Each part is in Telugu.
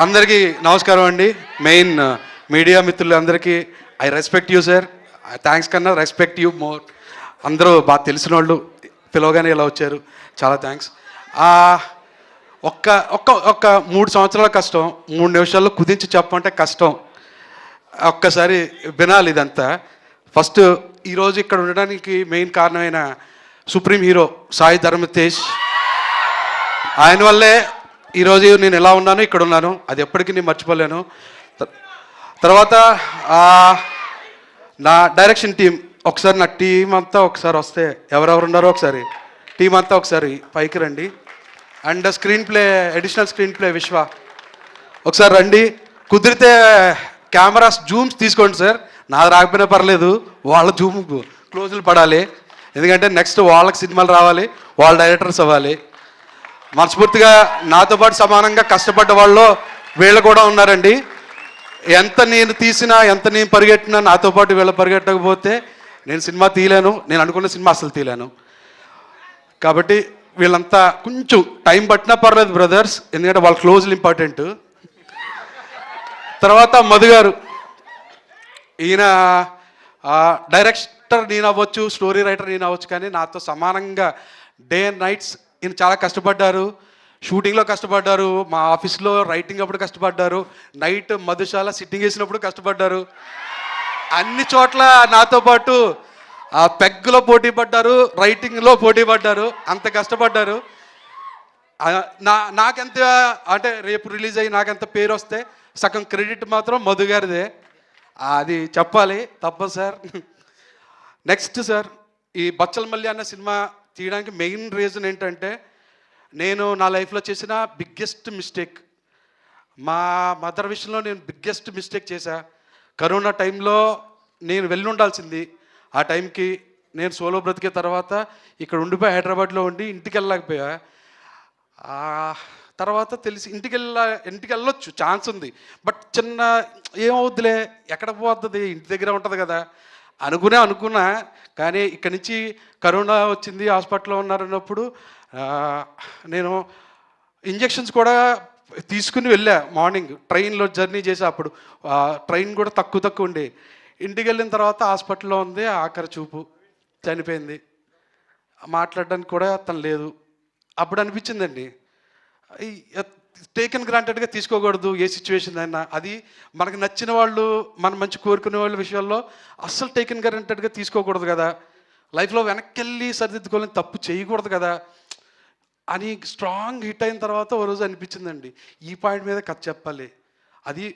అందరికీ నమస్కారం అండి. మెయిన్ మీడియా మిత్రులందరికీ I respect you sir. Thanks కన్నా రెస్పెక్ట్ యూ మోర్. అందరూ బాగా తెలిసిన వాళ్ళు పిలవగానే ఇలా వచ్చారు, చాలా థ్యాంక్స్. ఒక్క ఒక్క ఒక్క 3 సంవత్సరాల కష్టం 3 నిమిషాల్లో కుదించి చెప్పమంటే కష్టం. ఒక్కసారి వినాలి ఇదంతా. ఫస్ట్ ఈరోజు ఇక్కడ ఉండడానికి మెయిన్ కారణమైన సుప్రీం హీరో సాయి ధరమ్ తేజ్, ఆయన వల్లే ఈరోజు నేను ఎలా ఉన్నాను, ఇక్కడ ఉన్నాను. అది ఎప్పటికీ నేను మర్చిపోలేను. తర్వాత నా డైరెక్షన్ టీం, ఒకసారి నా టీం అంతా ఒకసారి వస్తే, ఎవరెవరు ఉన్నారో ఒకసారి టీం అంతా ఒకసారి పైకి రండి. And screen play, additional screen play విశ్వ ఒకసారి రండి. కుదిరితే కెమెరాస్ జూమ్స్ తీసుకోండి సార్. నాది రాకపోయినా పర్లేదు, వాళ్ళ జూమ్ క్లోజులు పడాలి. ఎందుకంటే నెక్స్ట్ వాళ్ళకి సినిమాలు రావాలి, వాళ్ళ డైరెక్టర్స్ అవ్వాలి. మనస్ఫూర్తిగా నాతో పాటు సమానంగా కష్టపడ్డ వాళ్ళు వీళ్ళు కూడా ఉన్నారండి. ఎంత నేను తీసినా, ఎంత నేను పరిగెట్టినా, నాతో పాటు వీళ్ళు పరిగెట్టకపోతే నేను సినిమా తీయలేను. నేను అనుకున్న సినిమా అసలు తీయలేను. కాబట్టి వీళ్ళంతా కొంచెం టైం పట్టినా పర్లేదు బ్రదర్స్, ఎందుకంటే వాళ్ళ క్లోజ్లు ఇంపార్టెంట్. తర్వాత మధు గారు, ఈయన డైరెక్టర్ నేను అవ్వచ్చు, స్టోరీ రైటర్ నేను అవ్వచ్చు, కానీ నాతో సమానంగా డే అండ్ నైట్స్ ఈయన చాలా కష్టపడ్డారు. షూటింగ్లో కష్టపడ్డారు, మా ఆఫీస్లో రైటింగ్ అప్పుడు కష్టపడ్డారు, నైట్ మధుశాల సిట్టింగ్ వేసినప్పుడు కష్టపడ్డారు. అన్ని చోట్ల నాతో పాటు పెగ్గులో పోటీ పడ్డారు, రైటింగ్లో పోటీ పడ్డారు, అంత కష్టపడ్డారు. నాకెంత అంటే రేపు రిలీజ్ అయ్యి నాకెంత పేరు వస్తే సగం క్రెడిట్ మాత్రం మధు గారిదే. అది చెప్పాలి, తప్పదు సార్. నెక్స్ట్ సార్, ఈ బచ్చలమల్లి అన్న సినిమా తీయడానికి మెయిన్ రీజన్ ఏంటంటే, నేను నా లైఫ్లో చేసిన బిగ్గెస్ట్ మిస్టేక్, మా మదర్ విషయంలో నేను బిగ్గెస్ట్ మిస్టేక్ చేశా. కరోనా టైంలో నేను వెళ్ళి ఉండాల్సింది. ఆ టైంకి నేను సోలో బ్రతికే తర్వాత ఇక్కడ ఉండిపోయి హైదరాబాద్లో ఉండి ఇంటికి వెళ్ళలేకపోయా. తర్వాత తెలిసి ఇంటికి వెళ్ళొచ్చు, ఛాన్స్ ఉంది. బట్ చిన్న ఏమవుద్దులే, ఎక్కడ పోతుంది, ఇంటి దగ్గర ఉంటుంది కదా అనుకున్నా. కానీ ఇక్కడి నుంచి కరోనా వచ్చింది, హాస్పిటల్లో ఉన్నారన్నప్పుడు నేను ఇంజెక్షన్స్ కూడా తీసుకుని వెళ్ళా. మార్నింగ్ ట్రైన్లో జర్నీ చేసా. అప్పుడు ట్రైన్ కూడా తక్కువ ఉండే. ఇంటికి వెళ్ళిన తర్వాత హాస్పిటల్లో ఉంది, ఆఖరి చూపు, చనిపోయింది. మాట్లాడడానికి కూడా తను లేదు. అప్పుడు అనిపించిందండి, టేకెన్ గ్రాంటెడ్గా తీసుకోకూడదు ఏ సిచ్యువేషన్ అయినా. అది మనకు నచ్చిన వాళ్ళు, మనం మంచి కోరుకునే వాళ్ళ విషయాల్లో అస్సలు టేకెన్ గ్రాంటెడ్గా తీసుకోకూడదు కదా. లైఫ్లో వెనక్కి వెళ్ళి సరిదిద్దుకోవాలని, తప్పు చేయకూడదు కదా అని స్ట్రాంగ్ హిట్ అయిన తర్వాత ఓ రోజు అనిపించిందండి, ఈ పాయింట్ మీద కథ చెప్పాలి. అది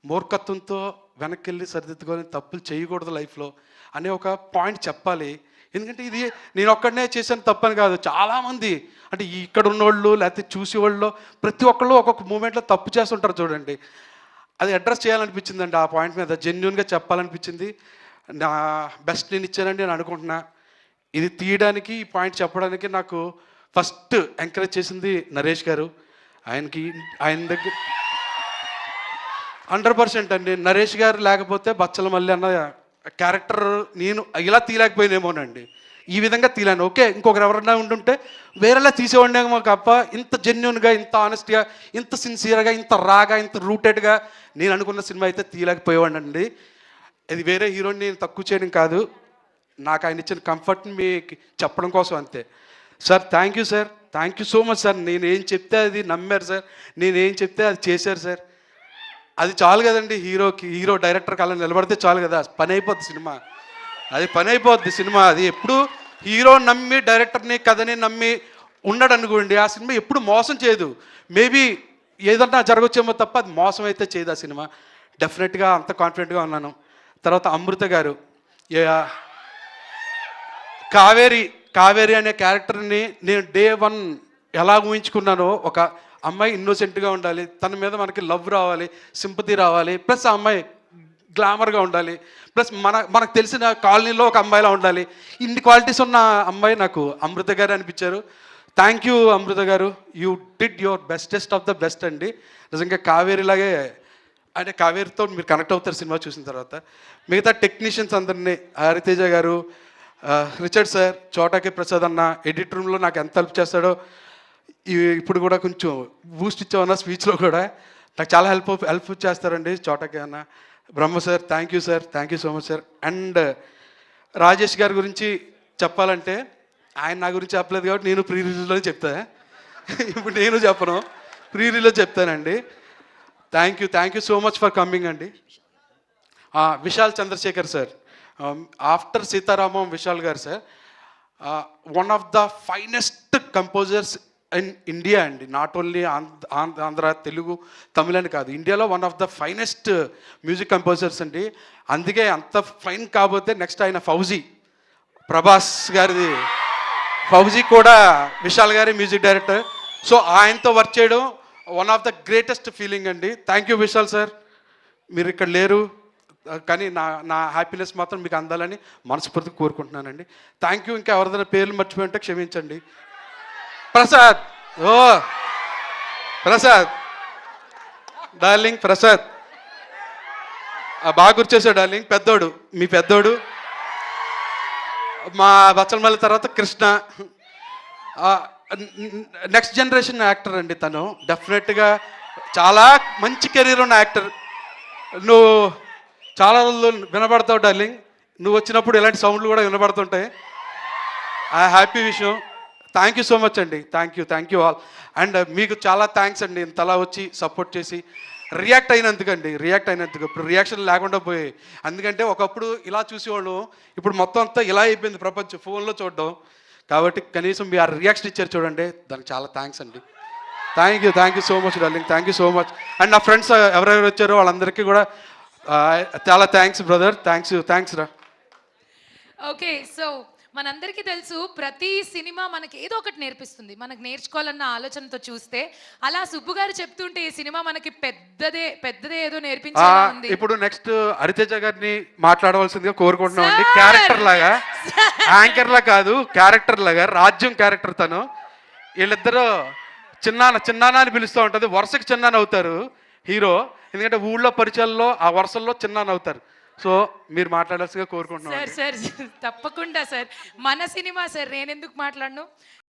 మూర్ఖత్వంతో వెనక్కి వెళ్ళి సరిదిద్దుకోవాలని, తప్పులు చేయకూడదు లైఫ్లో అనే ఒక పాయింట్ చెప్పాలి. ఎందుకంటే ఇది నేను ఒక్కడనే చేశాను తప్పని కాదు, చాలామంది అంటే ఇక్కడ ఉన్నోళ్ళు లేకపోతే చూసేవాళ్ళు ప్రతి ఒక్కళ్ళు ఒక్కొక్క మూమెంట్లో తప్పు చేస్తుంటారు చూడండి. అది అడ్రస్ చేయాలనిపించిందండి. ఆ పాయింట్ మీద జెన్యున్గా చెప్పాలనిపించింది. నా బెస్ట్ నేను ఇచ్చానండి నేను అనుకుంటున్నా. ఇది తీయడానికి, ఈ పాయింట్ చెప్పడానికి నాకు ఫస్ట్ ఎంకరేజ్ చేసింది నరేష్ గారు. ఆయన దగ్గర 100% అండి. నరేష్ గారు లేకపోతే బచ్చలమల్లి అన్న క్యారెక్టర్ నేను ఇలా తీయలేకపోయినేమోనండి. ఈ విధంగా తీయలేను. ఓకే, ఇంకొకరు ఎవరన్నా ఉండుంటే వేరేలా తీసేవాడినేమో తప్ప, ఇంత జెన్యున్గా, ఇంత ఆనెస్ట్గా, ఇంత సిన్సియర్గా, ఇంత రాగా, ఇంత రూటెడ్గా నేను అనుకున్న సినిమా అయితే తీయలేకపోయేవాడినండి. ఇది వేరే హీరోని నేను తక్కువ చేయడం కాదు, నాకు ఆయన ఇచ్చిన కంఫర్ట్ని మీకు చెప్పడం కోసం అంతే. Sir thank you sir, thank you so much sir. నేను ఏం చెప్తే అది నమ్మారు సార్, నేనేం చెప్తే అది చేశారు సార్. అది చాలు కదండి, హీరో డైరెక్టర్కి అలా నిలబడితే చాలు కదా, పని అయిపోద్ది సినిమా. అది పని అయిపోద్ది సినిమా. అది ఎప్పుడు హీరో నమ్మి, డైరెక్టర్ని కథని నమ్మి ఉన్నాడు అనుకోండి, ఆ సినిమా ఎప్పుడు మోసం చేయదు. మేబీ ఏదన్నా జరగచ్చేమో తప్ప అది మోసం అయితే చేయదు ఆ సినిమా. డెఫినెట్గా అంత కాన్ఫిడెంట్గా ఉన్నాను. తర్వాత అమృత గారు, కావేరి అనే క్యారెక్టర్ని నేను డే 1 ఎలా ఊహించుకున్నానో, ఒక అమ్మాయి ఇన్నోసెంట్గా ఉండాలి, తన మీద మనకి లవ్ రావాలి, సింపతి రావాలి, ప్లస్ ఆ అమ్మాయి గ్లామర్గా ఉండాలి, ప్లస్ మనకు తెలిసిన కాలనీలో ఒక అమ్మాయిలా ఉండాలి. ఇన్ని క్వాలిటీస్ ఉన్న అమ్మాయి నాకు అమృత గారు అనిపించారు. థ్యాంక్ యూ అమృత గారు, you did your bestest of the best అండి. నిజంగా కావేరిలాగే, అంటే కావేరితో మీరు కనెక్ట్ అవుతారు సినిమా చూసిన తర్వాత. మిగతా టెక్నీషియన్స్ అందరినీ, హరితేజ గారు, రిచర్డ్ సార్, చోటాకి ప్రసాద్ అన్న ఎడిట్ రూమ్లో నాకు ఎంత హెల్ప్ చేస్తాడో, ఇప్పుడు కూడా కొంచెం బూస్ట్ ఇచ్చామన్న స్పీచ్లో కూడా. నాకు చాలా హెల్ప్ చేస్తారండి చోటకి అన్న. Brahma sir, thank you sir, thank you so much sir. And Rajesh గారి గురించి చెప్పాలంటే ఆయన నా గురించి చెప్పలేదు కాబట్టి నేను ప్రీ రిలీజ్లోనే చెప్తా. ఇప్పుడు నేను చెప్పను, ప్రీ రిలీజ్ చెప్తానండి. Thank you so much for coming అండి. విశాల్ చంద్రశేఖర్ సార్, ఆఫ్టర్ సీతారామం విశాల్ గారు sir, one of the finest composers in India అండి. నాట్ ఓన్లీ ఆంధ్ర, తెలుగు, తమిళ అని కాదు, ఇండియాలో one of the finest music composers అండి. అందుకే అంత ఫైన్ కాబోతే నెక్స్ట్ ఆయన ఫౌజీ, ప్రభాస్ గారిది ఫౌజీ కూడా విశాల్ గారి మ్యూజిక్ డైరెక్టర్. సో ఆయనతో వర్క్ చేయడం one of the greatest feeling అండి. థ్యాంక్ యూ విశాల్ సార్, మీరు ఇక్కడ లేరు కానీ నా హ్యాపీనెస్ మాత్రం మీకు అందాలని మనస్ఫూర్తిగా కోరుకుంటున్నానండి. Thank you. ఇంకా ఎవరిదైనా పేర్లు మర్చిపోయి ఉంటే క్షమించండి. ప్రసాద్, ఓ ప్రసాద్ డార్లింగ్, ప్రసాద్ బాగా గుర్చేసాడు డార్లింగ్. పెద్దోడు, మీ పెద్దోడు, మా బచ్చలమల్లి తర్వాత కృష్ణ, నెక్స్ట్ జనరేషన్ యాక్టర్ అండి తను. డెఫినెట్గా చాలా మంచి కెరీర్ ఉన్న యాక్టర్. నువ్వు చాలా రోజులు వినబడతావు డార్లింగ్, నువ్వు వచ్చినప్పుడు ఇలాంటి సౌండ్లు కూడా వినబడుతుంటాయి. ఆ హ్యాపీ విషయం. థ్యాంక్ యూ సో మచ్ అండి. Thank you all. అండ్ మీకు చాలా థ్యాంక్స్ అండి, ఇంతలా వచ్చి సపోర్ట్ చేసి రియాక్ట్ అయినందుకు. ఇప్పుడు రియాక్షన్ లేకుండా పోయాయి. ఎందుకంటే ఒకప్పుడు ఇలా చూసేవాళ్ళు, ఇప్పుడు మొత్తం అంతా ఇలా అయిపోయింది ప్రపంచం, ఫోన్లో చూడడం. కాబట్టి కనీసం మీ ఆ రియాక్షన్ ఇచ్చారు చూడండి, దానికి చాలా థ్యాంక్స్ అండి. Thank you so much darling, thank you so much. And నా ఫ్రెండ్స్ ఎవరెవరు వచ్చారో వాళ్ళందరికీ కూడా చాలా థ్యాంక్స్ బ్రదర్. థ్యాంక్స్ రా. ఓకే, సో మనందరికీ తెలుసు ప్రతి సినిమా మనకి ఏదో ఒకటి నేర్పిస్తుంది, మనకు నేర్చుకోవాలన్న ఆలోచనతో చూస్తే. అలా సుబ్బు గారు చెప్తుంటే ఈ సినిమా మనకి పెద్దదే ఏదో నేర్పించేలా ఉంది. ఇప్పుడు నెక్స్ట్ హరితేజ గారిని మాట్లాడవలసిందిగా కోరుకుంటున్నాం అండి. క్యారెక్టర్ లాగా, యాంకర్ లా కాదు, క్యారెక్టర్ లాగా, రాజ్యం క్యారెక్టర్ తను. వీళ్ళిద్దరూ చిన్నాన్న అని పిలుస్తూ ఉంటుంది. వరుసకి చిన్నాన్న అవుతారు హీరో, ఎందుకంటే ఊళ్ళో పరిచయాల్లో ఆ వరుసల్లో చిన్నాన్న అవుతారు. సో మీరు మాట్లాడాల్సిందిగా కోరుకుంటున్నాం. సార్ తప్పకుండా సార్, మన సినిమా సార్, నేను ఎందుకు మాట్లాడను.